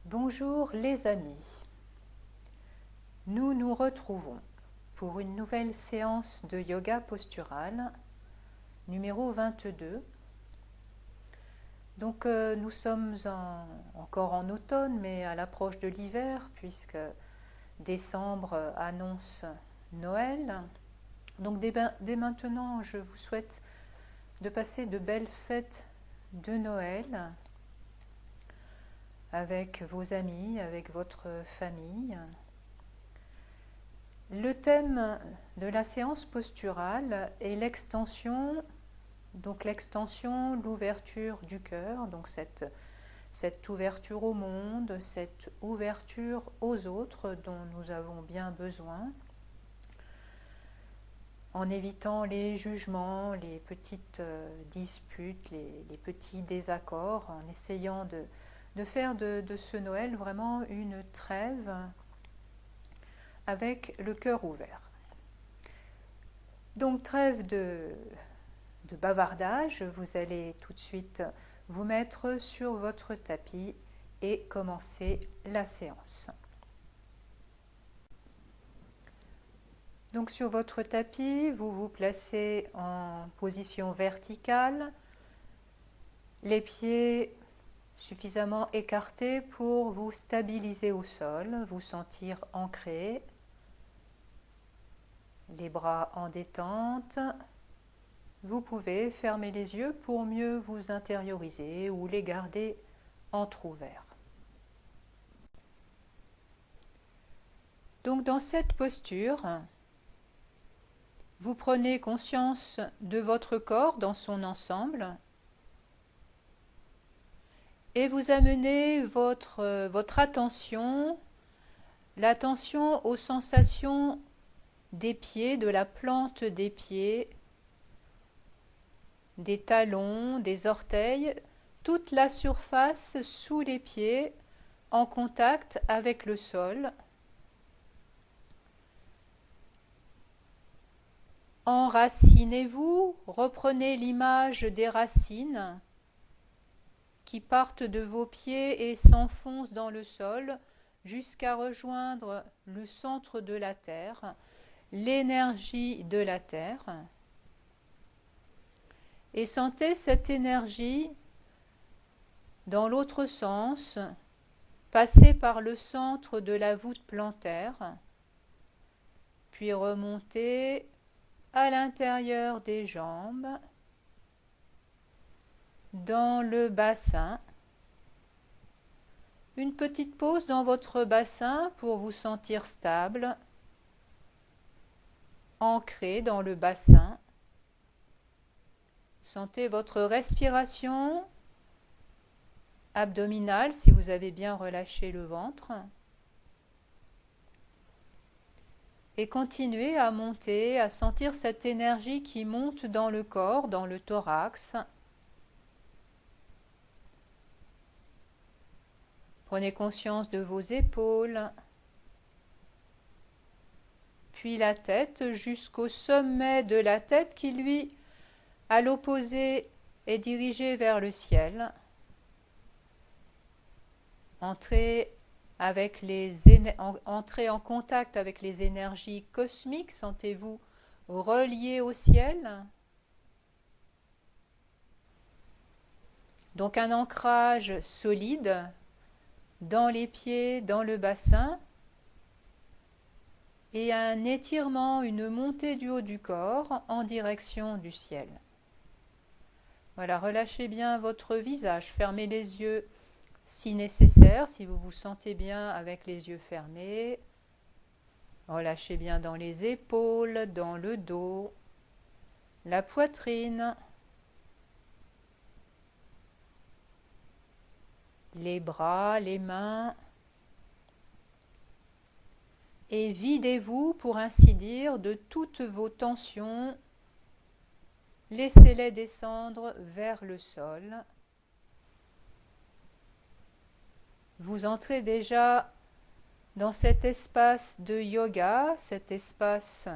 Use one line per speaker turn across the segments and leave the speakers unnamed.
Bonjour les amis, nous nous retrouvons pour une nouvelle séance de yoga postural numéro 22. Donc nous sommes encore en automne mais à l'approche de l'hiver puisque décembre annonce Noël. Donc dès maintenant je vous souhaite de passer de belles fêtes de Noël avec vos amis, avec votre famille. Le thème de la séance posturale est l'extension, l'ouverture du cœur, donc cette ouverture au monde, cette ouverture aux autres dont nous avons bien besoin, en évitant les jugements, les petites disputes, les petits désaccords, en essayant de faire de ce Noël vraiment une trêve avec le cœur ouvert. Donc trêve de bavardage, vous allez tout de suite vous mettre sur votre tapis et commencer la séance. Donc sur votre tapis, vous vous placez en position verticale, les pieds suffisamment écartés pour vous stabiliser au sol, vous sentir ancré, les bras en détente. Vous pouvez fermer les yeux pour mieux vous intérioriser ou les garder entr'ouverts. Donc dans cette posture, vous prenez conscience de votre corps dans son ensemble et vous amenez votre attention, l'attention aux sensations des pieds, de la plante des pieds, des talons, des orteils, toute la surface sous les pieds en contact avec le sol. Enracinez-vous, reprenez l'image des racines qui partent de vos pieds et s'enfoncent dans le sol jusqu'à rejoindre le centre de la terre, l'énergie de la terre. Et sentez cette énergie dans l'autre sens, passer par le centre de la voûte plantaire, puis remonter à l'intérieur des jambes, dans le bassin. Une petite pause dans votre bassin pour vous sentir stable, ancré dans le bassin. Sentez votre respiration abdominale si vous avez bien relâché le ventre. Et continuez à monter, à sentir cette énergie qui monte dans le corps, dans le thorax. Prenez conscience de vos épaules, puis la tête jusqu'au sommet de la tête qui, lui, à l'opposé, est dirigé vers le ciel. Entrez en contact avec les énergies cosmiques, sentez-vous relié au ciel. Donc un ancrage solide dans les pieds, dans le bassin, et un étirement, une montée du haut du corps en direction du ciel. Voilà, relâchez bien votre visage, fermez les yeux si nécessaire, si vous vous sentez bien avec les yeux fermés. Relâchez bien dans les épaules, dans le dos, la poitrine, les bras, les mains. Et videz-vous, pour ainsi dire, de toutes vos tensions. Laissez-les descendre vers le sol. Vous entrez déjà dans cet espace de yoga, cet espace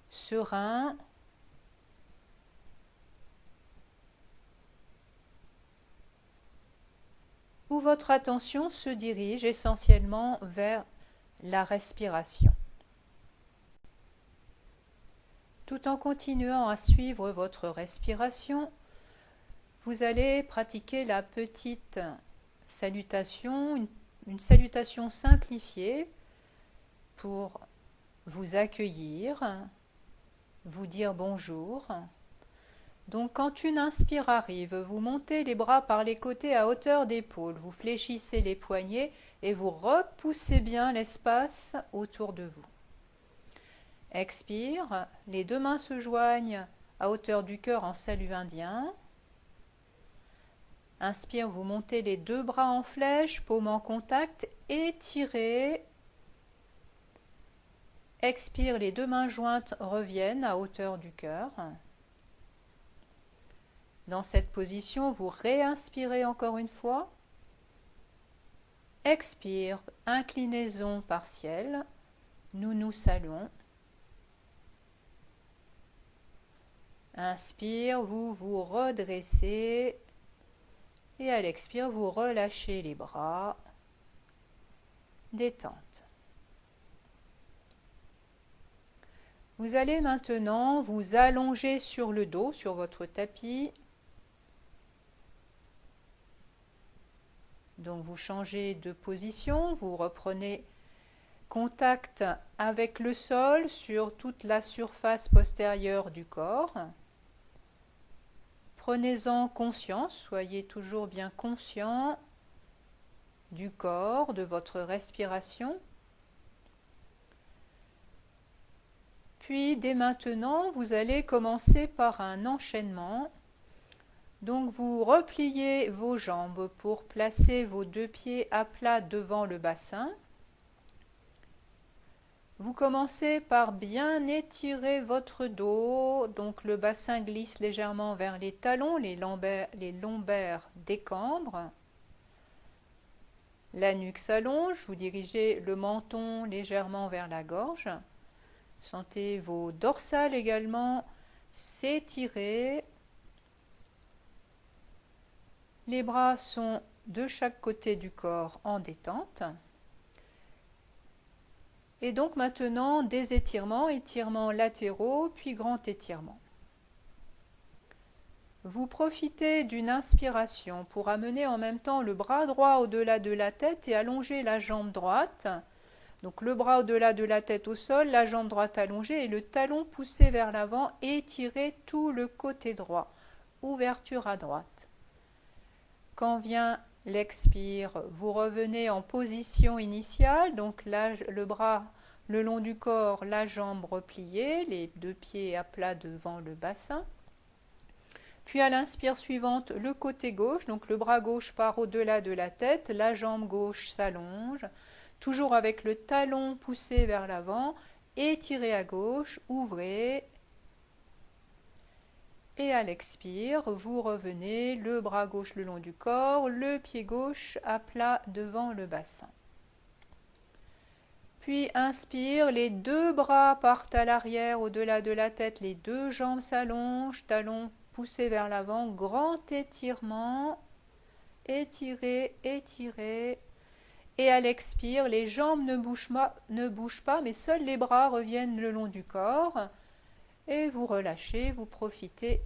serein, où où votre attention se dirige essentiellement vers la respiration. Tout en continuant à suivre votre respiration, vous allez pratiquer la petite salutation, une salutation simplifiée pour vous accueillir, vous dire bonjour. Donc quand une inspire arrive, vous montez les bras par les côtés à hauteur d'épaule, vous fléchissez les poignets et vous repoussez bien l'espace autour de vous. Expire, les deux mains se joignent à hauteur du cœur en salut indien. Inspire, vous montez les deux bras en flèche, paume en contact, étirez. Expire, les deux mains jointes reviennent à hauteur du cœur. Dans cette position, vous réinspirez encore une fois. Expire, inclinaison partielle. Nous nous saluons. Inspire, vous vous redressez. Et à l'expire, vous relâchez les bras. Détente. Vous allez maintenant vous allonger sur le dos, sur votre tapis. Donc vous changez de position, vous reprenez contact avec le sol sur toute la surface postérieure du corps. Prenez-en conscience, soyez toujours bien conscient du corps, de votre respiration. Puis dès maintenant, vous allez commencer par un enchaînement. Donc vous repliez vos jambes pour placer vos deux pieds à plat devant le bassin. Vous commencez par bien étirer votre dos, donc le bassin glisse légèrement vers les talons, les lombaires décambrent. La nuque s'allonge, vous dirigez le menton légèrement vers la gorge. Sentez vos dorsales également s'étirer. Les bras sont de chaque côté du corps en détente. Et donc maintenant, des étirements, étirements latéraux, puis grand étirement. Vous profitez d'une inspiration pour amener en même temps le bras droit au-delà de la tête et allonger la jambe droite. Donc le bras au-delà de la tête au sol, la jambe droite allongée et le talon poussé vers l'avant, étirez tout le côté droit. Ouverture à droite. Quand vient l'expire, vous revenez en position initiale, donc là, le bras le long du corps, la jambe repliée, les deux pieds à plat devant le bassin. Puis à l'inspire suivante, le côté gauche, donc le bras gauche part au-delà de la tête, la jambe gauche s'allonge, toujours avec le talon poussé vers l'avant, étirez à gauche, ouvrez. Et à l'expire, vous revenez le bras gauche le long du corps, le pied gauche à plat devant le bassin. Puis inspire, les deux bras partent à l'arrière au-delà de la tête, les deux jambes s'allongent, talons poussés vers l'avant, grand étirement, étirez, étirez. Et à l'expire, les jambes ne bougent pas, mais seuls les bras reviennent le long du corps. Et vous relâchez, vous profitez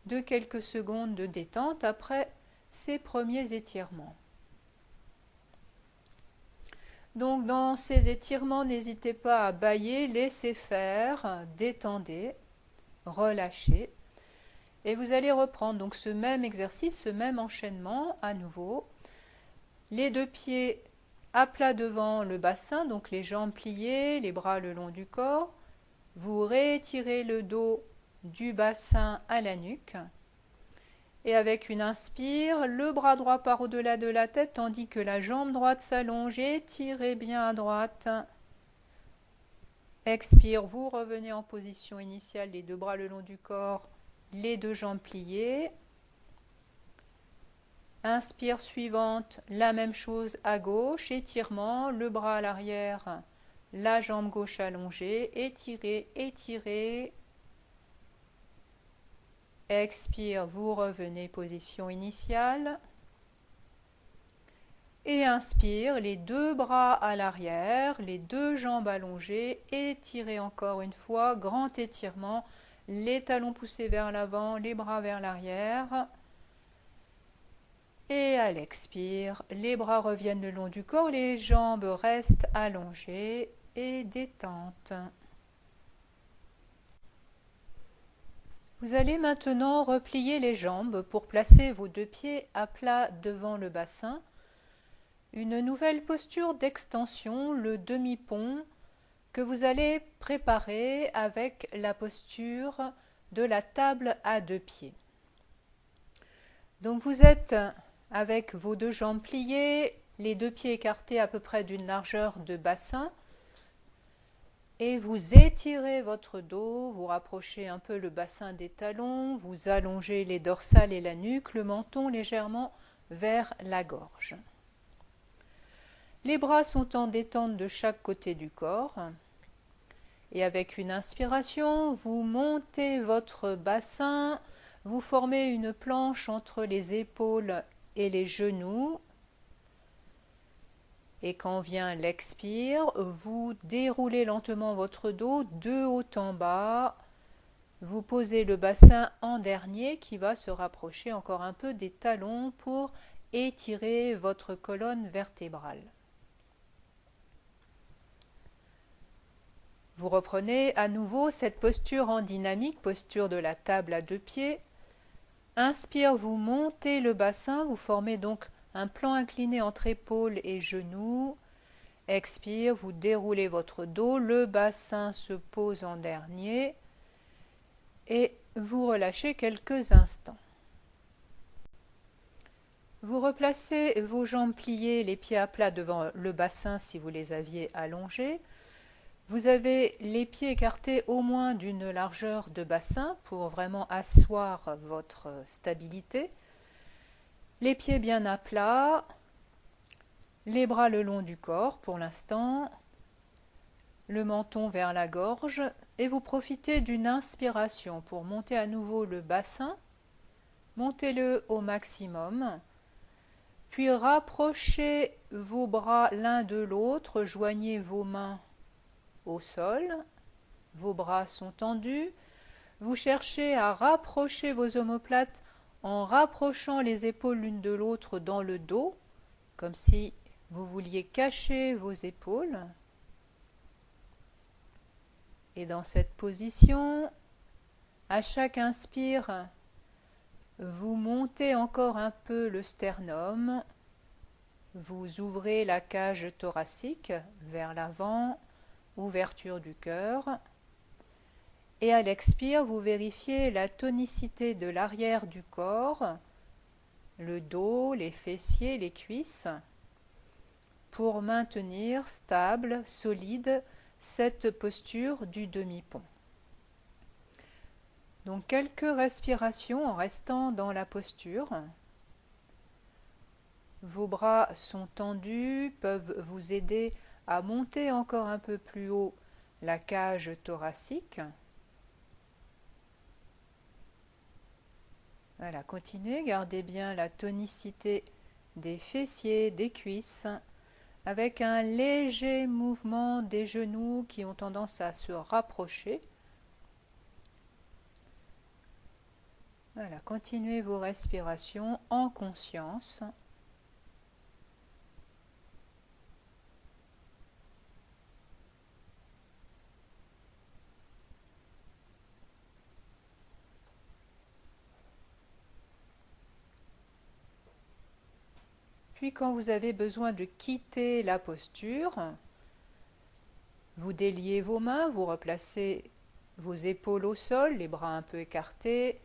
de quelques secondes de détente après ces premiers étirements. Donc dans ces étirements, n'hésitez pas à bâiller, laissez faire, détendez, relâchez. Et vous allez reprendre donc ce même exercice, ce même enchaînement à nouveau. Les deux pieds à plat devant le bassin, donc les jambes pliées, les bras le long du corps. Vous réétirez le dos du bassin à la nuque. Et avec une inspire, le bras droit part au-delà de la tête tandis que la jambe droite s'allonge. Étirez bien à droite. Expire, vous revenez en position initiale, les deux bras le long du corps, les deux jambes pliées. Inspire suivante, la même chose à gauche, étirement, le bras à l'arrière, la jambe gauche allongée, étirez, étirez. Expire, vous revenez position initiale. Et inspire, les deux bras à l'arrière, les deux jambes allongées, étirez encore une fois, grand étirement, les talons poussés vers l'avant, les bras vers l'arrière. Et à l'expire, les bras reviennent le long du corps, les jambes restent allongées et détente. Vous allez maintenant replier les jambes pour placer vos deux pieds à plat devant le bassin. Une nouvelle posture d'extension, le demi-pont, que vous allez préparer avec la posture de la table à deux pieds. Donc vous êtes avec vos deux jambes pliées, les deux pieds écartés à peu près d'une largeur de bassin, et vous étirez votre dos, vous rapprochez un peu le bassin des talons, vous allongez les dorsales et la nuque, le menton légèrement vers la gorge. Les bras sont en détente de chaque côté du corps. Et avec une inspiration, vous montez votre bassin, vous formez une planche entre les épaules et les genoux. Et quand vient l'expire, vous déroulez lentement votre dos de haut en bas. Vous posez le bassin en dernier qui va se rapprocher encore un peu des talons pour étirer votre colonne vertébrale. Vous reprenez à nouveau cette posture en dynamique, posture de la table à deux pieds. Inspire, vous montez le bassin, vous formez donc un plan incliné entre épaules et genoux. Expire, vous déroulez votre dos, le bassin se pose en dernier et vous relâchez quelques instants. Vous replacez vos jambes pliées, les pieds à plat devant le bassin si vous les aviez allongés. Vous avez les pieds écartés au moins d'une largeur de bassin pour vraiment asseoir votre stabilité. Les pieds bien à plat, les bras le long du corps pour l'instant, le menton vers la gorge et vous profitez d'une inspiration pour monter à nouveau le bassin. Montez-le au maximum, puis rapprochez vos bras l'un de l'autre, joignez vos mains au sol, vos bras sont tendus, vous cherchez à rapprocher vos omoplates en rapprochant les épaules l'une de l'autre dans le dos, comme si vous vouliez cacher vos épaules. Et dans cette position, à chaque inspire, vous montez encore un peu le sternum, vous ouvrez la cage thoracique vers l'avant, ouverture du cœur. Et à l'expire, vous vérifiez la tonicité de l'arrière du corps, le dos, les fessiers, les cuisses, pour maintenir stable, solide, cette posture du demi-pont. Donc quelques respirations en restant dans la posture. Vos bras sont tendus, peuvent vous aider à monter encore un peu plus haut la cage thoracique. Voilà, continuez, gardez bien la tonicité des fessiers, des cuisses, avec un léger mouvement des genoux qui ont tendance à se rapprocher. Voilà, continuez vos respirations en conscience. Puis quand vous avez besoin de quitter la posture, vous déliez vos mains, vous replacez vos épaules au sol, les bras un peu écartés.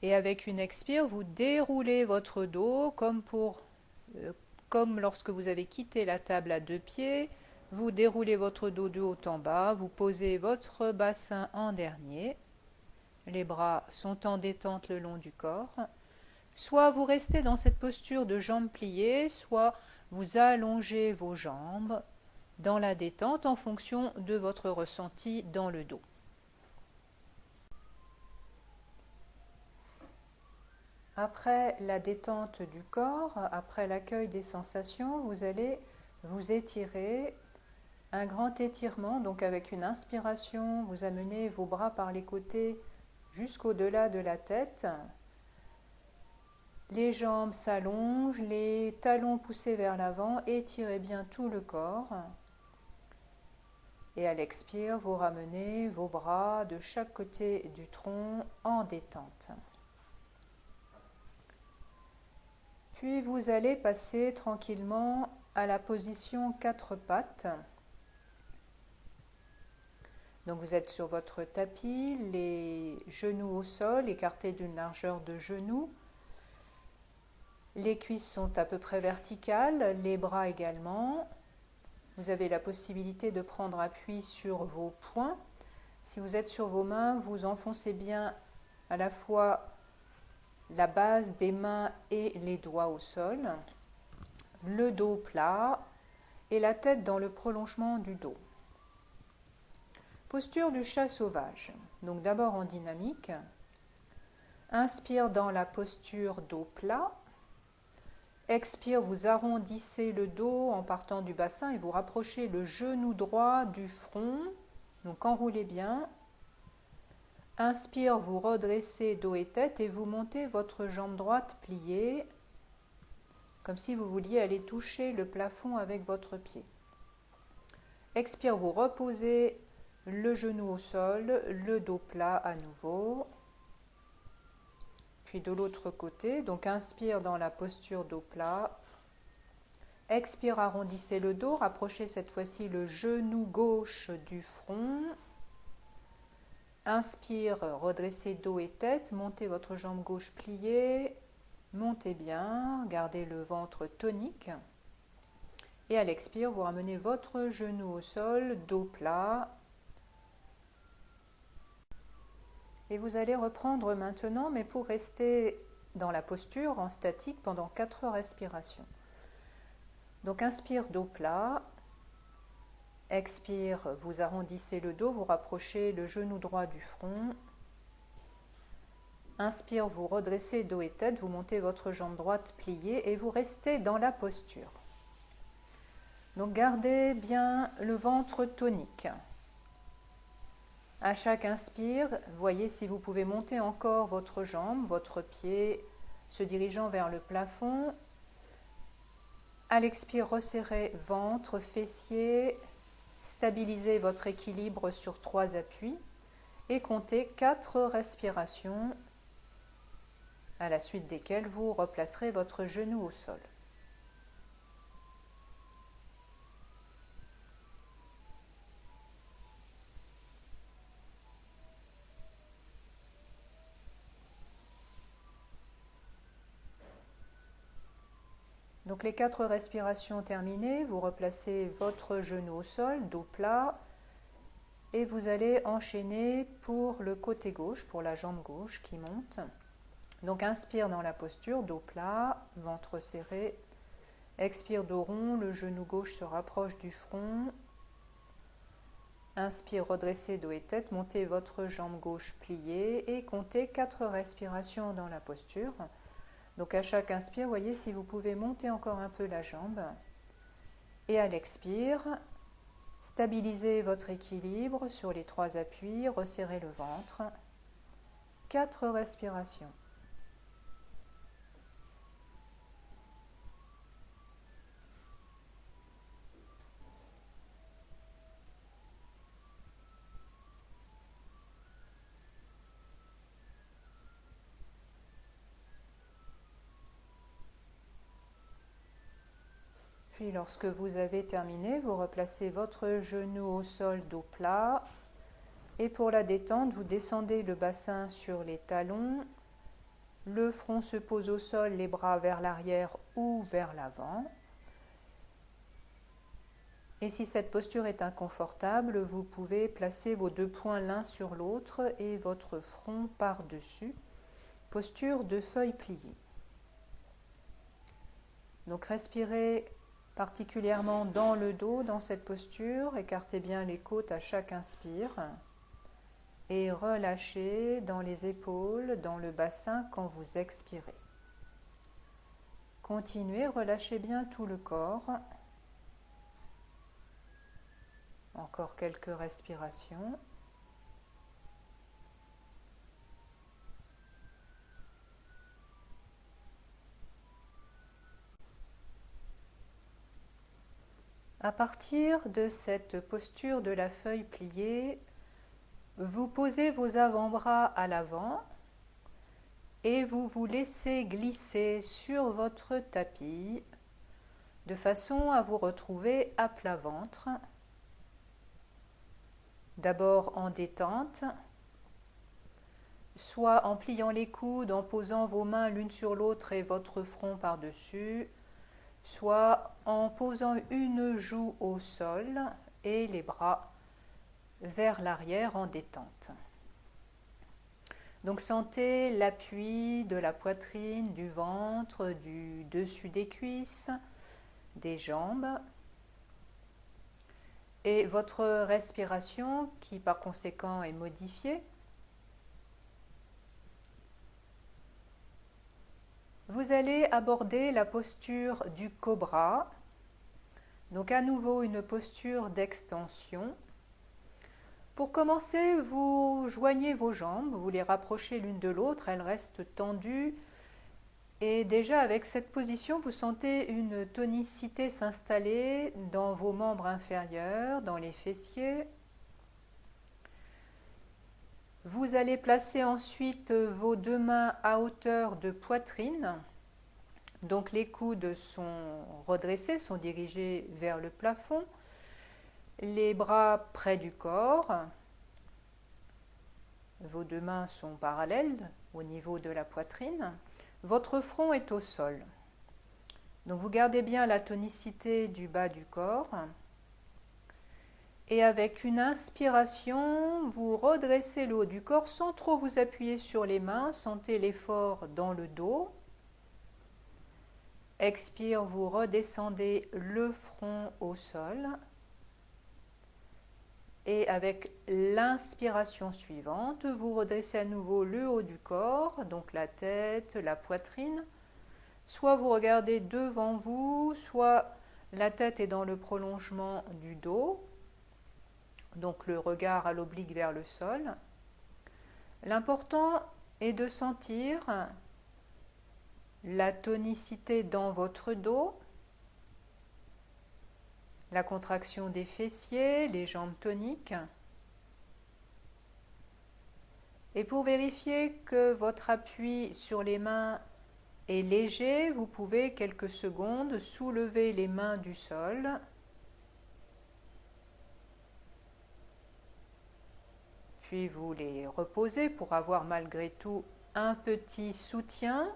Et avec une expire, vous déroulez votre dos comme lorsque vous avez quitté la table à deux pieds. Vous déroulez votre dos de haut en bas, vous posez votre bassin en dernier. Les bras sont en détente le long du corps. Soit vous restez dans cette posture de jambes pliées, soit vous allongez vos jambes dans la détente en fonction de votre ressenti dans le dos. Après la détente du corps, après l'accueil des sensations, vous allez vous étirer. Un grand étirement, donc avec une inspiration, vous amenez vos bras par les côtés jusqu'au-delà de la tête. Les jambes s'allongent, les talons poussés vers l'avant, étirez bien tout le corps. Et à l'expire, vous ramenez vos bras de chaque côté du tronc en détente. Puis vous allez passer tranquillement à la position 4 pattes. Donc vous êtes sur votre tapis, les genoux au sol, écartés d'une largeur de genou. Les cuisses sont à peu près verticales, les bras également. Vous avez la possibilité de prendre appui sur vos poings. Si vous êtes sur vos mains, vous enfoncez bien à la fois la base des mains et les doigts au sol. Le dos plat et la tête dans le prolongement du dos. Posture du chat sauvage. Donc d'abord en dynamique. Inspire dans la posture dos plat. Expire, vous arrondissez le dos en partant du bassin et vous rapprochez le genou droit du front. Donc enroulez bien. Inspire, vous redressez dos et tête et vous montez votre jambe droite pliée, comme si vous vouliez aller toucher le plafond avec votre pied. Expire, vous reposez le genou au sol, le dos plat à nouveau. Puis de l'autre côté, donc inspire dans la posture dos plat. Expire, arrondissez le dos, rapprochez cette fois-ci le genou gauche du front. Inspire, redressez dos et tête, montez votre jambe gauche pliée, montez bien, gardez le ventre tonique. Et à l'expire, vous ramenez votre genou au sol, dos plat. Et vous allez reprendre maintenant, mais pour rester dans la posture en statique pendant 4 respirations. Donc inspire, dos plat. Expire, vous arrondissez le dos, vous rapprochez le genou droit du front. Inspire, vous redressez dos et tête, vous montez votre jambe droite pliée et vous restez dans la posture. Donc gardez bien le ventre tonique. À chaque inspire, voyez si vous pouvez monter encore votre jambe, votre pied se dirigeant vers le plafond. À l'expire, resserrez ventre, fessiers, stabilisez votre équilibre sur 3 appuis et comptez 4 respirations à la suite desquelles vous replacerez votre genou au sol. Donc les 4 respirations terminées, vous replacez votre genou au sol, dos plat, et vous allez enchaîner pour le côté gauche, pour la jambe gauche qui monte. Donc inspire dans la posture, dos plat, ventre serré. Expire, dos rond, le genou gauche se rapproche du front. Inspire, redressez dos et tête, montez votre jambe gauche pliée et comptez 4 respirations dans la posture. Donc à chaque inspire, voyez si vous pouvez monter encore un peu la jambe. Et à l'expire, stabilisez votre équilibre sur les 3 appuis, resserrez le ventre. 4 respirations. Puis lorsque vous avez terminé, vous replacez votre genou au sol, dos plat. Et pour la détente, vous descendez le bassin sur les talons. Le front se pose au sol, les bras vers l'arrière ou vers l'avant. Et si cette posture est inconfortable, vous pouvez placer vos 2 poings l'un sur l'autre et votre front par-dessus. Posture de feuille pliée. Donc respirez particulièrement dans le dos dans cette posture, écartez bien les côtes à chaque inspire et relâchez dans les épaules, dans le bassin quand vous expirez. Continuez, relâchez bien tout le corps. Encore quelques respirations. À partir de cette posture de la feuille pliée, vous posez vos avant-bras à l'avant et vous vous laissez glisser sur votre tapis de façon à vous retrouver à plat ventre. D'abord en détente, soit en pliant les coudes, en posant vos mains l'une sur l'autre et votre front par-dessus, soit en posant une joue au sol et les bras vers l'arrière en détente. Donc sentez l'appui de la poitrine, du ventre, du dessus des cuisses, des jambes et votre respiration qui par conséquent est modifiée. Vous allez aborder la posture du cobra, donc à nouveau une posture d'extension. Pour commencer, vous joignez vos jambes, vous les rapprochez l'une de l'autre, elles restent tendues. Et déjà avec cette position, vous sentez une tonicité s'installer dans vos membres inférieurs, dans les fessiers. Vous allez placer ensuite vos deux mains à hauteur de poitrine. Donc les coudes sont redressés, sont dirigés vers le plafond. Les bras près du corps. Vos deux mains sont parallèles au niveau de la poitrine. Votre front est au sol. Donc vous gardez bien la tonicité du bas du corps. Et avec une inspiration, vous redressez le haut du corps sans trop vous appuyer sur les mains. Sentez l'effort dans le dos. Expire, vous redescendez le front au sol. Et avec l'inspiration suivante, vous redressez à nouveau le haut du corps, donc la tête, la poitrine. Soit vous regardez devant vous, soit la tête est dans le prolongement du dos, donc le regard à l'oblique vers le sol. L'important est de sentir la tonicité dans votre dos, la contraction des fessiers, les jambes toniques. Et pour vérifier que votre appui sur les mains est léger, vous pouvez quelques secondes soulever les mains du sol. Puis vous les reposez pour avoir malgré tout un petit soutien.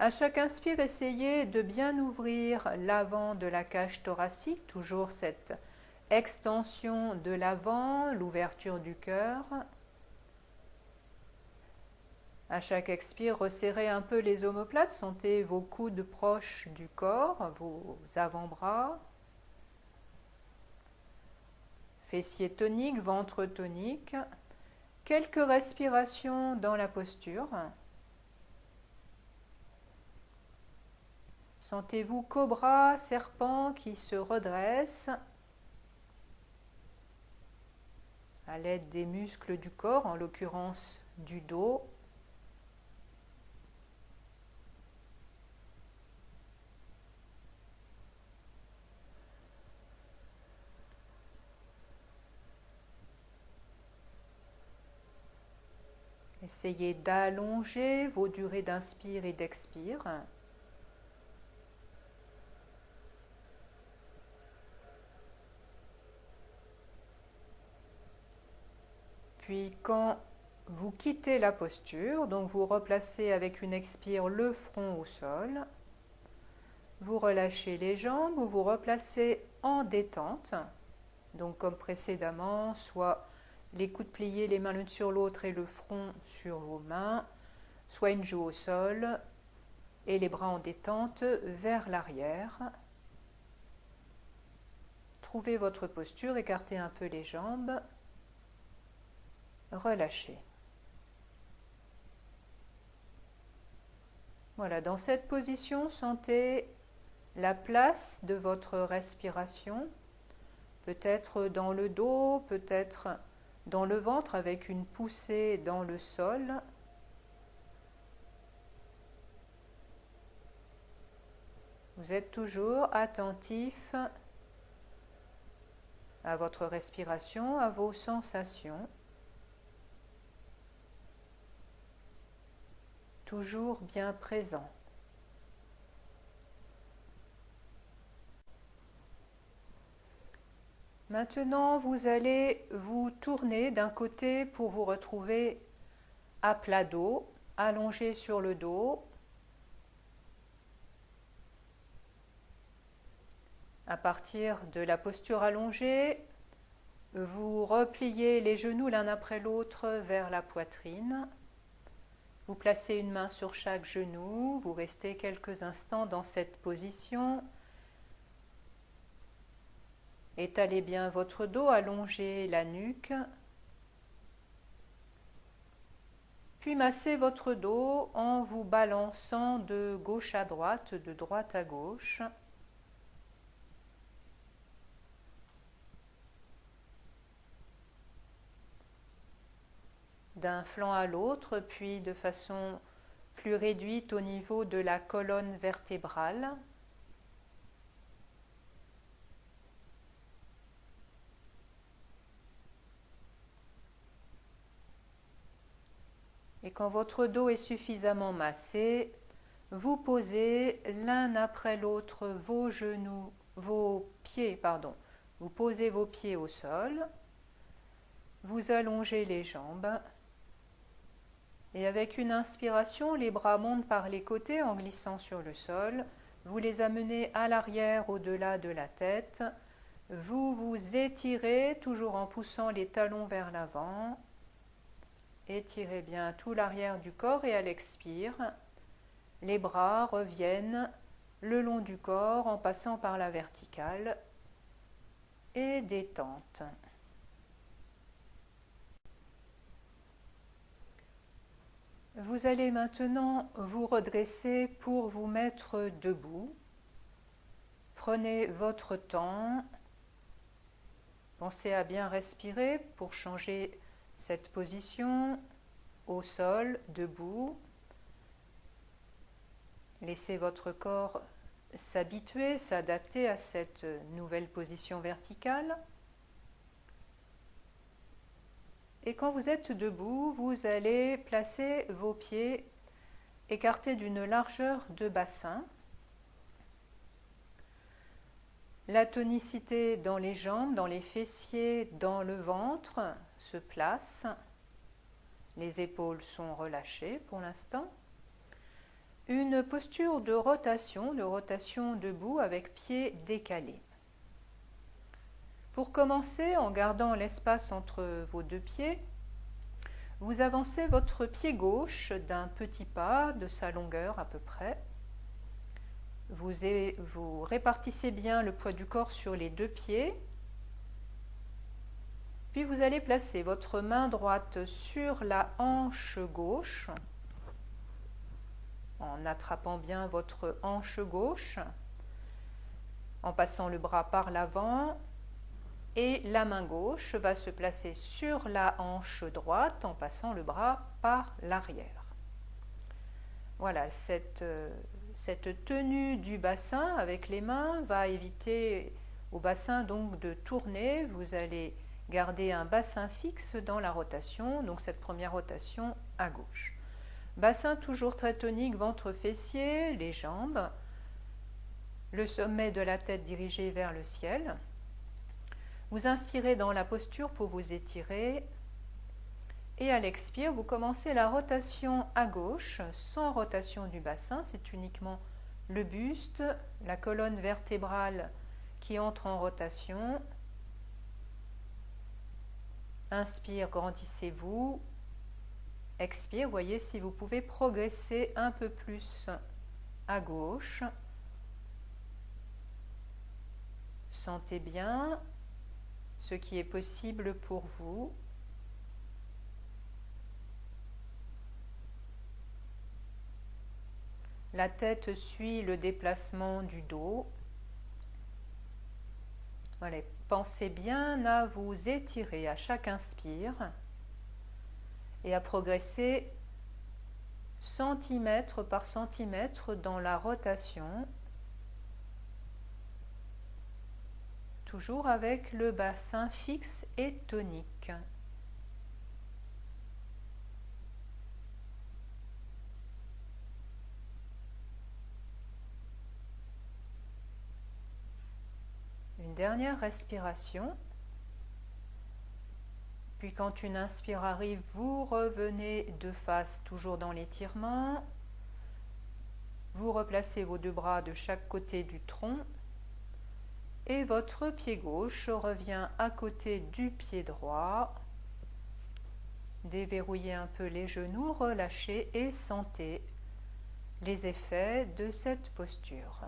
À chaque inspire, essayez de bien ouvrir l'avant de la cage thoracique, toujours cette extension de l'avant, l'ouverture du cœur. À chaque expire, resserrez un peu les omoplates, sentez vos coudes proches du corps, vos avant-bras. Fessiers toniques, ventre tonique. Quelques respirations dans la posture. Sentez-vous cobra, serpent qui se redresse à l'aide des muscles du corps, en l'occurrence du dos. Essayez d'allonger vos durées d'inspire et d'expire. Puis quand vous quittez la posture, donc vous replacez avec une expire le front au sol, vous relâchez les jambes ou vous replacez en détente, donc comme précédemment, soit les coudes pliés, les mains l'une sur l'autre et le front sur vos mains, soit une joue au sol et les bras en détente vers l'arrière. Trouvez votre posture, écartez un peu les jambes, relâchez. Voilà, dans cette position, sentez la place de votre respiration, peut-être dans le dos, peut-être dans le ventre avec une poussée dans le sol. Vous êtes toujours attentif à votre respiration, à vos sensations. Toujours bien présent. Maintenant, vous allez vous tourner d'un côté pour vous retrouver à plat dos, allongé sur le dos. À partir de la posture allongée, vous repliez les genoux l'un après l'autre vers la poitrine. Vous placez une main sur chaque genou, vous restez quelques instants dans cette position. Étalez bien votre dos, allongez la nuque. Puis massez votre dos en vous balançant de gauche à droite, de droite à gauche. D'un flanc à l'autre, puis de façon plus réduite au niveau de la colonne vertébrale. Et quand votre dos est suffisamment massé, vous posez l'un après l'autre vos genoux, vos pieds, pardon. Vous posez vos pieds au sol, vous allongez les jambes et avec une inspiration, les bras montent par les côtés en glissant sur le sol. Vous les amenez à l'arrière au-delà de la tête. Vous vous étirez toujours en poussant les talons vers l'avant. Étirez bien tout l'arrière du corps et à l'expire, les bras reviennent le long du corps en passant par la verticale et détente. Vous allez maintenant vous redresser pour vous mettre debout. Prenez votre temps. Pensez à bien respirer pour changer cette position au sol, debout. Laissez votre corps s'habituer, s'adapter à cette nouvelle position verticale. Et quand vous êtes debout, vous allez placer vos pieds écartés d'une largeur de bassin. La tonicité dans les jambes, dans les fessiers, dans le ventre se place. Les épaules sont relâchées pour l'instant. Une posture de rotation debout avec pieds décalés. Pour commencer, en gardant l'espace entre vos deux pieds, vous avancez votre pied gauche d'un petit pas de sa longueur à peu près. Vous répartissez bien le poids du corps sur les deux pieds. Puis vous allez placer votre main droite sur la hanche gauche, en attrapant bien votre hanche gauche, en passant le bras par l'avant, et la main gauche va se placer sur la hanche droite en passant le bras par l'arrière. Voilà, cette tenue du bassin avec les mains va éviter au bassin donc de tourner. Vous allez garder un bassin fixe dans la rotation, donc cette première rotation à gauche. Bassin toujours très tonique, ventre fessier, les jambes, le sommet de la tête dirigé vers le ciel. Vous inspirez dans la posture pour vous étirer et à l'expire, vous commencez la rotation à gauche sans rotation du bassin, c'est uniquement le buste, la colonne vertébrale qui entre en rotation. Inspire, grandissez-vous. Expire, voyez si vous pouvez progresser un peu plus à gauche. Sentez bien ce qui est possible pour vous. La tête suit le déplacement du dos. Voilà, pensez bien à vous étirer à chaque inspire et à progresser centimètre par centimètre dans la rotation, toujours avec le bassin fixe et tonique. Une dernière respiration. Puis quand une inspire arrive, vous revenez de face, toujours dans l'étirement. Vous replacez vos deux bras de chaque côté du tronc. Et votre pied gauche revient à côté du pied droit. Déverrouillez un peu les genoux, relâchez et sentez les effets de cette posture.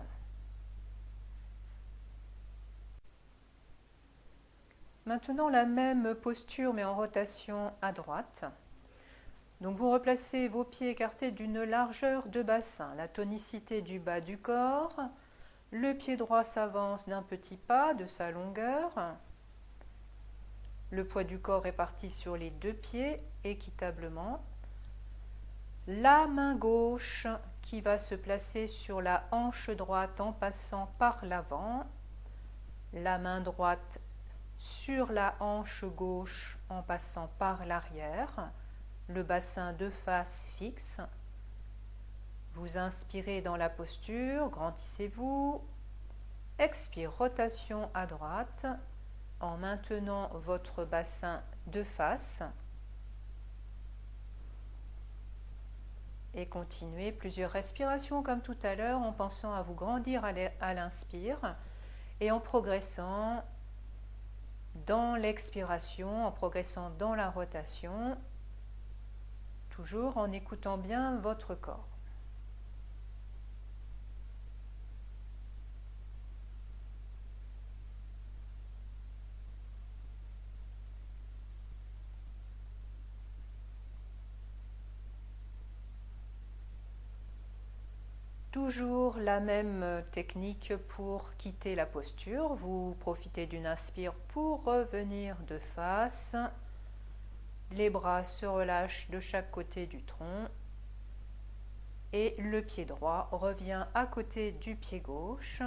Maintenant la même posture mais en rotation à droite. Donc vous replacez vos pieds écartés d'une largeur de bassin, la tonicité du bas du corps. Le pied droit s'avance d'un petit pas de sa longueur. Le poids du corps est parti sur les deux pieds équitablement. La main gauche qui va se placer sur la hanche droite en passant par l'avant. La main droite sur la hanche gauche en passant par l'arrière. Le bassin de face fixe. Vous inspirez dans la posture, grandissez-vous. Expire, rotation à droite en maintenant votre bassin de face. Et continuez plusieurs respirations comme tout à l'heure en pensant à vous grandir à l'inspire et en progressant dans l'expiration, en progressant dans la rotation, toujours en écoutant bien votre corps. Toujours la même technique pour quitter la posture. Vous profitez d'une inspire pour revenir de face. Les bras se relâchent de chaque côté du tronc. Et le pied droit revient à côté du pied gauche.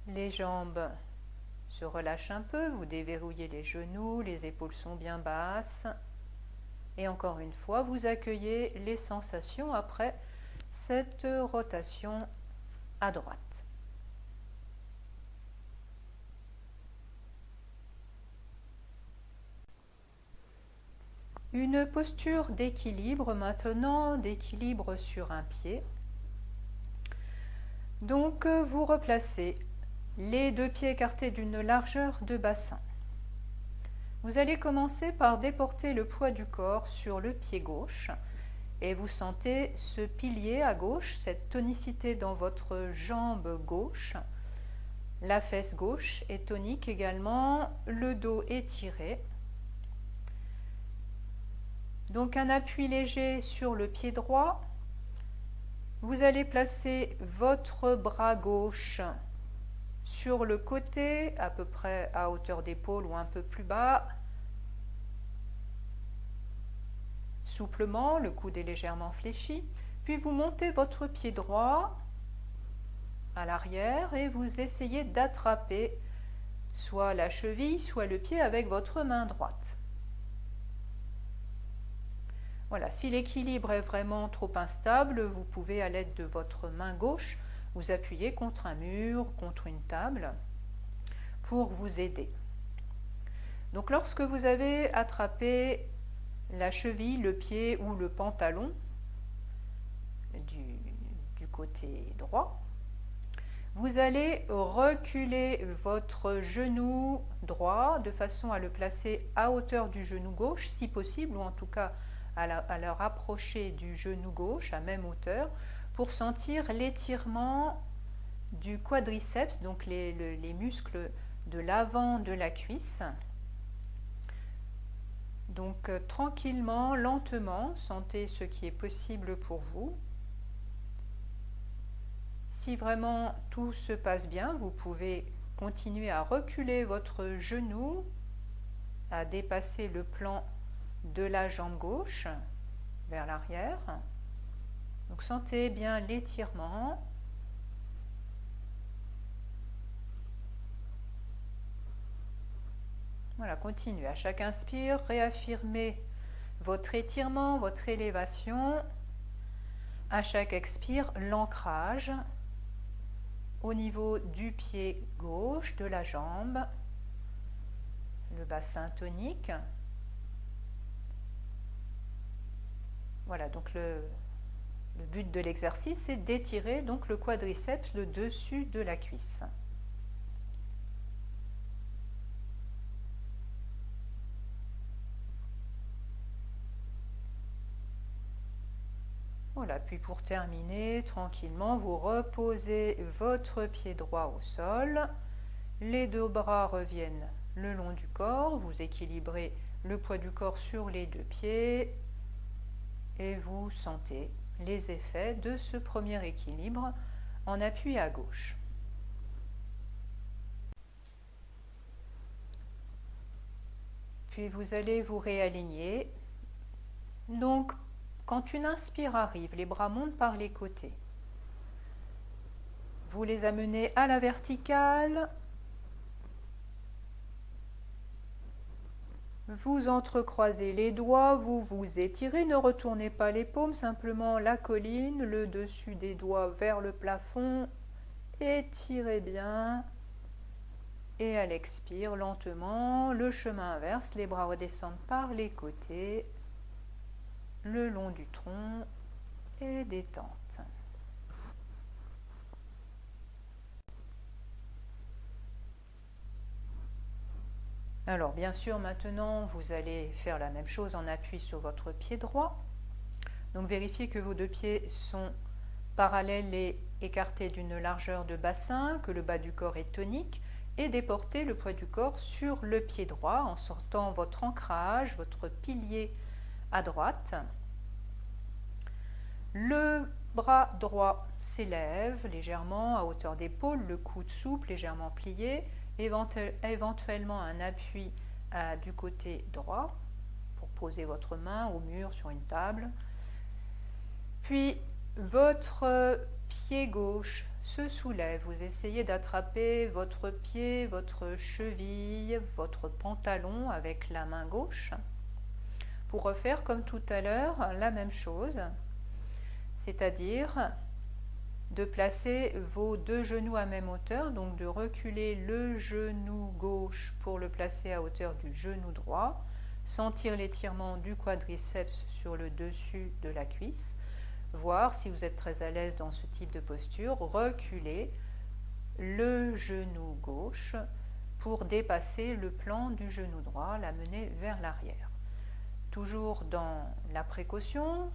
Les jambes se relâchent un peu. Vous déverrouillez les genoux. Les épaules sont bien basses. Et encore une fois, vous accueillez les sensations après cette rotation à droite. Une posture d'équilibre maintenant, d'équilibre sur un pied. Donc vous replacez les deux pieds écartés d'une largeur de bassin. Vous allez commencer par déporter le poids du corps sur le pied gauche et vous sentez ce pilier à gauche, cette tonicité dans votre jambe gauche. La fesse gauche est tonique également, le dos étiré. Donc un appui léger sur le pied droit. Vous allez placer votre bras gauche sur le côté, à peu près à hauteur d'épaule ou un peu plus bas. Souplement, le coude est légèrement fléchi. Puis vous montez votre pied droit à l'arrière et vous essayez d'attraper soit la cheville, soit le pied avec votre main droite. Voilà, si l'équilibre est vraiment trop instable, vous pouvez à l'aide de votre main gauche vous appuyer contre un mur, contre une table pour vous aider. Donc lorsque vous avez attrapé la cheville, le pied ou le pantalon du côté droit, vous allez reculer votre genou droit de façon à le placer à hauteur du genou gauche si possible, ou en tout cas à le rapprocher du genou gauche à même hauteur pour sentir l'étirement du quadriceps, donc les muscles de l'avant de la cuisse. Donc tranquillement, lentement, sentez ce qui est possible pour vous. Si vraiment tout se passe bien, vous pouvez continuer à reculer votre genou, à dépasser le plan de la jambe gauche vers l'arrière. Donc sentez bien l'étirement. Voilà, continuez. À chaque inspire, réaffirmez votre étirement, votre élévation. À chaque expire, l'ancrage au niveau du pied gauche, de la jambe, le bassin tonique. Voilà, donc le but de l'exercice est d'étirer donc le quadriceps, le dessus de la cuisse. Voilà, puis pour terminer, tranquillement, vous reposez votre pied droit au sol. Les deux bras reviennent le long du corps. Vous équilibrez le poids du corps sur les deux pieds. Et vous sentez les effets de ce premier équilibre en appui à gauche. Puis vous allez vous réaligner. Donc, quand une inspire arrive, les bras montent par les côtés. Vous les amenez à la verticale. Vous entrecroisez les doigts, vous vous étirez, ne retournez pas les paumes, simplement la colline, le dessus des doigts vers le plafond. Étirez bien. Et à l'expire, lentement, le chemin inverse, les bras redescendent par les côtés, le long du tronc et détente. Alors bien sûr, maintenant, vous allez faire la même chose en appui sur votre pied droit. Donc vérifiez que vos deux pieds sont parallèles et écartés d'une largeur de bassin, que le bas du corps est tonique, et déportez le poids du corps sur le pied droit en sortant votre ancrage, votre pilier à droite. Le bras droit s'élève légèrement à hauteur d'épaule, le coude souple, légèrement plié, éventuellement un appui du côté droit pour poser votre main au mur sur une table. Puis votre pied gauche se soulève, vous essayez d'attraper votre pied, votre cheville, votre pantalon avec la main gauche pour refaire comme tout à l'heure la même chose, c'est-à-dire de placer vos deux genoux à même hauteur, donc de reculer le genou gauche pour le placer à hauteur du genou droit, sentir l'étirement du quadriceps sur le dessus de la cuisse, voir si vous êtes très à l'aise dans ce type de posture, reculer le genou gauche pour dépasser le plan du genou droit, l'amener vers l'arrière. Toujours dans la précaution,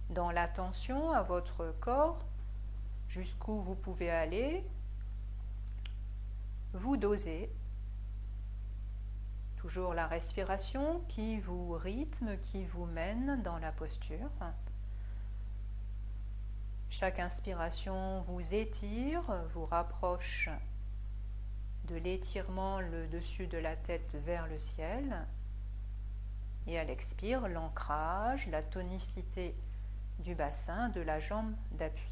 dans l'attention à votre corps, jusqu'où vous pouvez aller, vous dosez. Toujours la respiration qui vous rythme, qui vous mène dans la posture. Chaque inspiration vous étire, vous rapproche de l'étirement, le dessus de la tête vers le ciel. Et à l'expire, l'ancrage, la tonicité du bassin, de la jambe d'appui.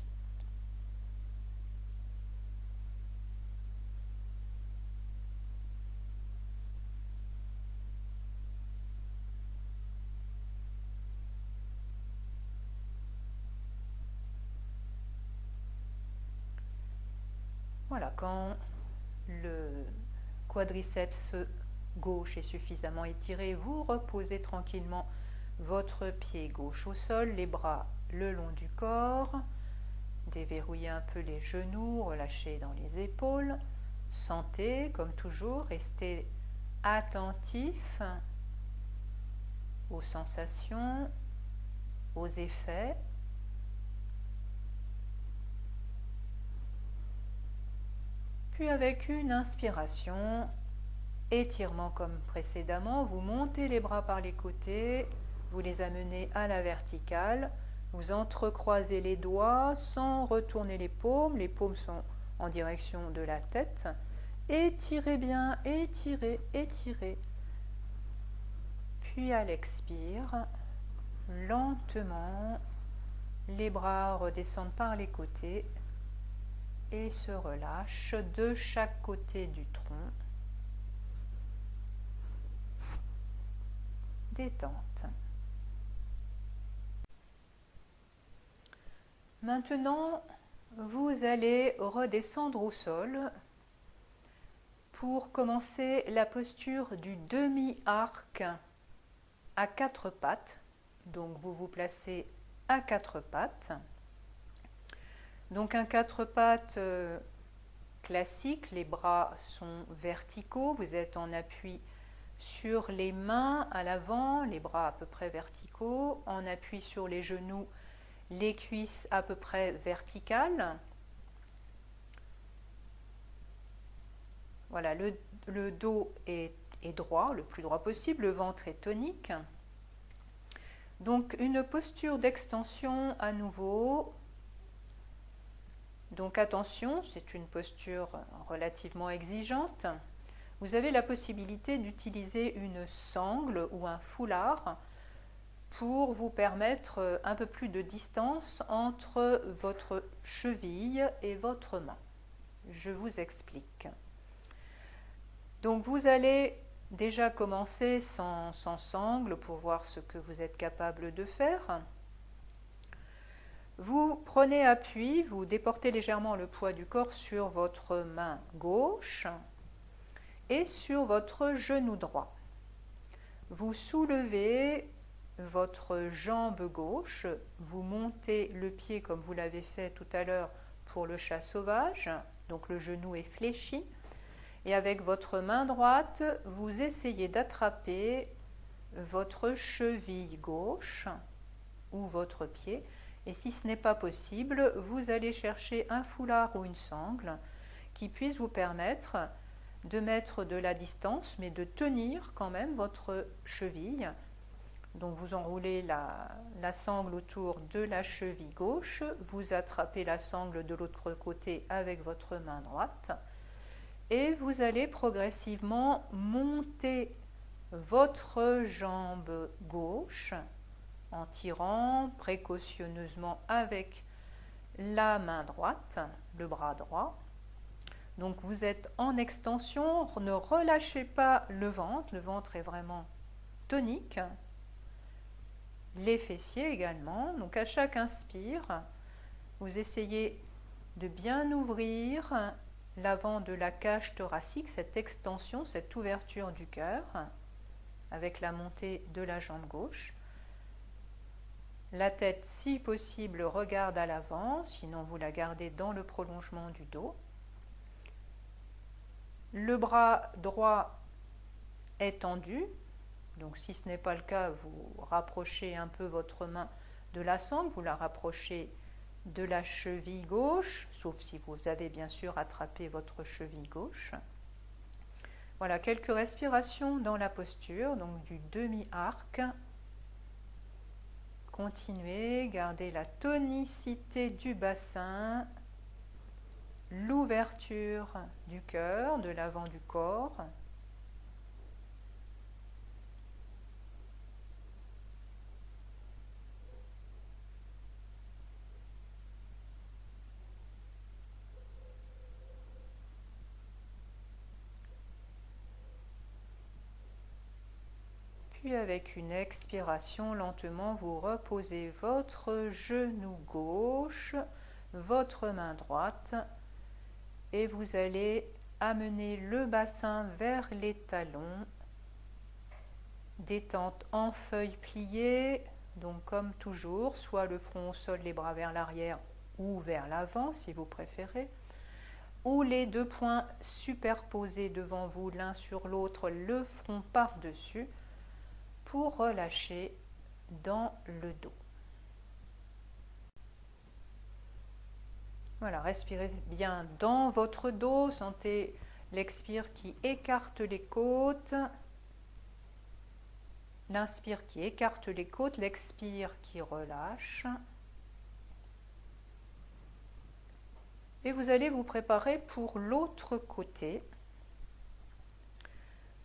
Voilà, quand le quadriceps gauche est suffisamment étiré, vous reposez tranquillement votre pied gauche au sol, les bras le long du corps, déverrouillez un peu les genoux, relâchez dans les épaules, sentez comme toujours, restez attentif aux sensations, aux effets. Puis avec une inspiration, étirement comme précédemment, vous montez les bras par les côtés, vous les amenez à la verticale, Vous entrecroisez les doigts sans retourner les paumes sont en direction de la tête. Étirez bien, étirez, étirez. Puis à l'expire, lentement, les bras redescendent par les côtés et se relâchent de chaque côté du tronc. Détente. Maintenant, vous allez redescendre au sol pour commencer la posture du demi-arc à quatre pattes. Donc vous vous placez à quatre pattes. Donc un quatre pattes classique, les bras sont verticaux, vous êtes en appui sur les mains à l'avant, les bras à peu près verticaux, en appui sur les genoux, les cuisses à peu près verticales. Voilà, le dos est droit, le plus droit possible, le ventre est tonique. Donc une posture d'extension à nouveau. Donc attention, c'est une posture relativement exigeante. Vous avez la possibilité d'utiliser une sangle ou un foulard pour vous permettre un peu plus de distance entre votre cheville et votre main. Je vous explique. Donc vous allez déjà commencer sans sangle pour voir ce que vous êtes capable de faire. Vous prenez appui, vous déportez légèrement le poids du corps sur votre main gauche et sur votre genou droit. Vous soulevez votre jambe gauche, vous montez le pied comme vous l'avez fait tout à l'heure pour le chat sauvage, donc le genou est fléchi, et avec votre main droite, vous essayez d'attraper votre cheville gauche ou votre pied, et si ce n'est pas possible, vous allez chercher un foulard ou une sangle qui puisse vous permettre de mettre de la distance, mais de tenir quand même votre cheville. Donc vous enroulez la sangle autour de la cheville gauche, vous attrapez la sangle de l'autre côté avec votre main droite, et vous allez progressivement monter votre jambe gauche en tirant précautionneusement avec la main droite, le bras droit. Donc vous êtes en extension, ne relâchez pas le ventre est vraiment tonique. Les fessiers également. Donc à chaque inspire, vous essayez de bien ouvrir l'avant de la cage thoracique, cette extension, cette ouverture du cœur, avec la montée de la jambe gauche. La tête, si possible, regarde à l'avant, sinon vous la gardez dans le prolongement du dos. Le bras droit est tendu, donc si ce n'est pas le cas, vous rapprochez un peu votre main de la sangle, vous la rapprochez de la cheville gauche, sauf si vous avez bien sûr attrapé votre cheville gauche. Voilà, quelques respirations dans la posture, donc du demi-arc. Continuez, gardez la tonicité du bassin, l'ouverture du cœur, de l'avant du corps. Puis avec une expiration, lentement, vous reposez votre genou gauche, votre main droite, et vous allez amener le bassin vers les talons. Détente en feuille pliée, donc comme toujours, soit le front au sol, les bras vers l'arrière ou vers l'avant si vous préférez, ou les deux poings superposés devant vous l'un sur l'autre, le front par-dessus, pour relâcher dans le dos. Voilà, respirez bien dans votre dos, sentez l'expire qui écarte les côtes, l'inspire qui écarte les côtes, l'expire qui relâche. Et vous allez vous préparer pour l'autre côté.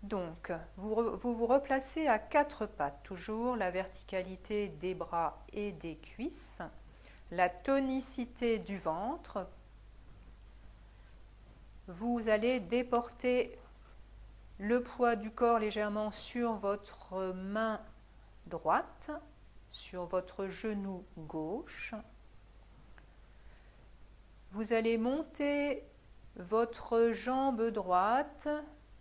Donc, vous replacez à quatre pattes, toujours la verticalité des bras et des cuisses, la tonicité du ventre. Vous allez déporter le poids du corps légèrement sur votre main droite, sur votre genou gauche. Vous allez monter votre jambe droite,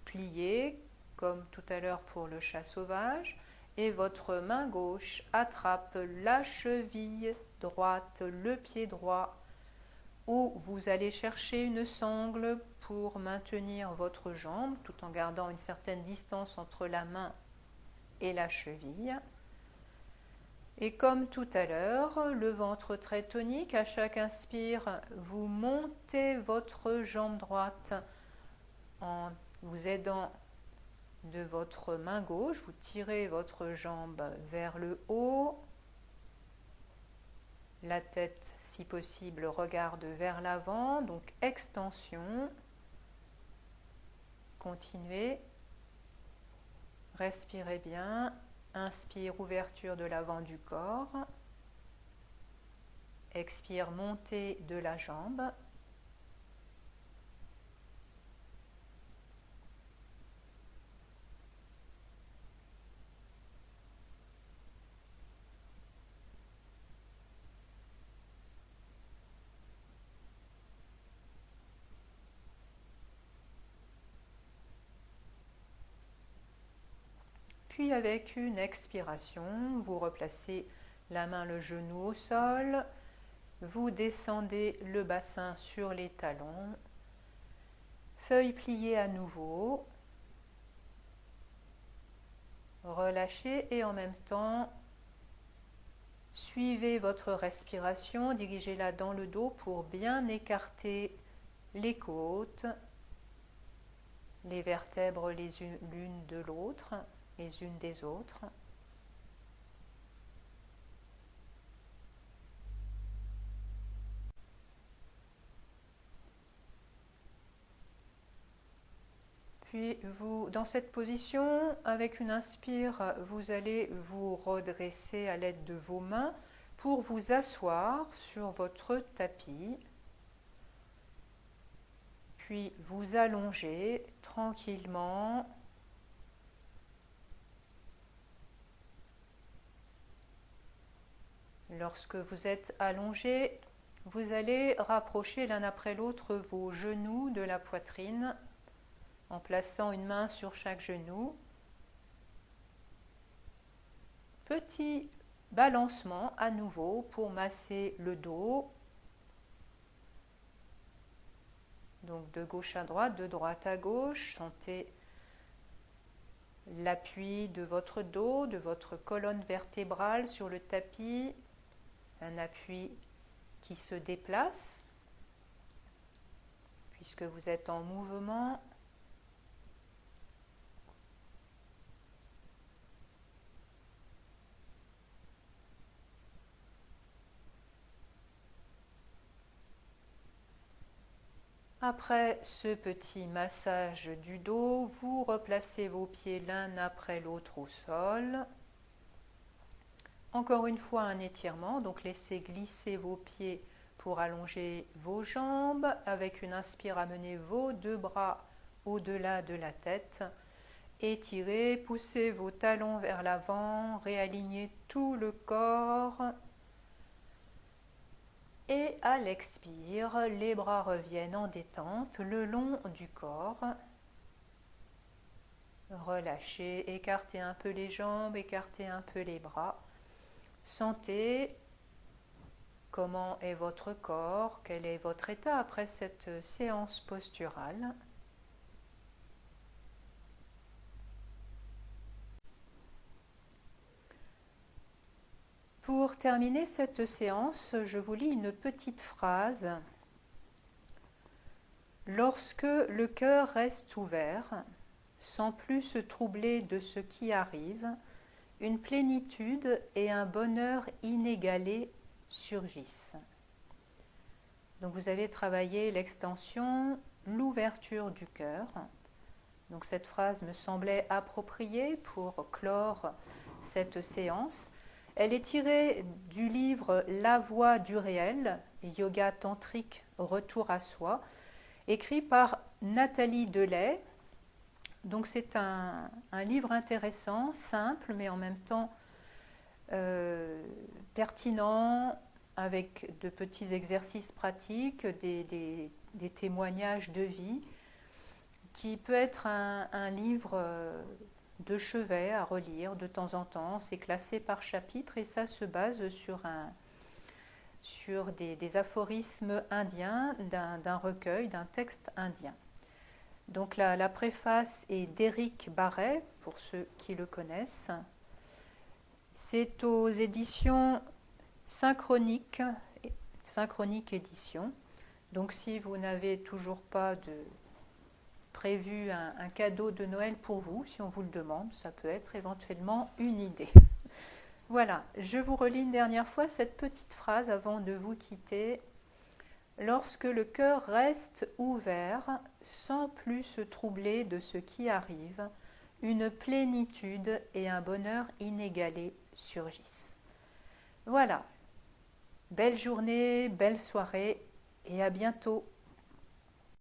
pliée, comme tout à l'heure pour le chat sauvage, et votre main gauche attrape la cheville droite, le pied droit, ou vous allez chercher une sangle pour maintenir votre jambe tout en gardant une certaine distance entre la main et la cheville. Et comme tout à l'heure, le ventre très tonique, à chaque inspire, vous montez votre jambe droite en vous aidant de votre main gauche, vous tirez votre jambe vers le haut, la tête si possible regarde vers l'avant, donc extension, continuez, respirez bien, inspire ouverture de l'avant du corps, expire montée de la jambe. Puis avec une expiration, vous replacez la main, le genou au sol, vous descendez le bassin sur les talons, feuille pliée à nouveau, relâchez et en même temps suivez votre respiration, dirigez-la dans le dos pour bien écarter les côtes, les vertèbres l'une de l'autre, les unes des autres. Puis dans cette position, avec une inspire, vous allez vous redresser à l'aide de vos mains pour vous asseoir sur votre tapis. Puis vous allongez tranquillement. Lorsque vous êtes allongé, vous allez rapprocher l'un après l'autre vos genoux de la poitrine en plaçant une main sur chaque genou. Petit balancement à nouveau pour masser le dos. Donc de gauche à droite, de droite à gauche. Sentez l'appui de votre dos, de votre colonne vertébrale sur le tapis. Un appui qui se déplace puisque vous êtes en mouvement. Après ce petit massage du dos, vous replacez vos pieds l'un après l'autre au sol. Encore une fois un étirement, donc laissez glisser vos pieds pour allonger vos jambes. Avec une inspire, amenez vos deux bras au-delà de la tête. Étirez, poussez vos talons vers l'avant, réalignez tout le corps. Et à l'expire, les bras reviennent en détente le long du corps. Relâchez, écartez un peu les jambes, écartez un peu les bras. Sentez comment est votre corps, quel est votre état après cette séance posturale. Pour terminer cette séance, je vous lis une petite phrase. Lorsque le cœur reste ouvert, sans plus se troubler de ce qui arrive, une plénitude, et un bonheur inégalé surgissent. Donc vous avez travaillé l'extension, l'ouverture du cœur. Donc cette phrase me semblait appropriée pour clore cette séance. Elle est tirée du livre La voie du réel, Yoga tantrique, retour à soi, écrit par Nathalie Delay. Donc c'est un livre intéressant, simple, mais en même temps pertinent, avec de petits exercices pratiques, des témoignages de vie, qui peut être un livre de chevet à relire de temps en temps. C'est classé par chapitre et ça se base sur des aphorismes indiens d'un recueil, d'un texte indien. Donc la préface est d'Éric Barret, pour ceux qui le connaissent. C'est aux éditions Synchronique Édition. Donc si vous n'avez toujours pas prévu un cadeau de Noël pour vous, si on vous le demande, ça peut être éventuellement une idée. Voilà, je vous relis une dernière fois cette petite phrase avant de vous quitter. Lorsque le cœur reste ouvert, sans plus se troubler de ce qui arrive, une plénitude et un bonheur inégalé surgissent. Voilà, belle journée, belle soirée et à bientôt.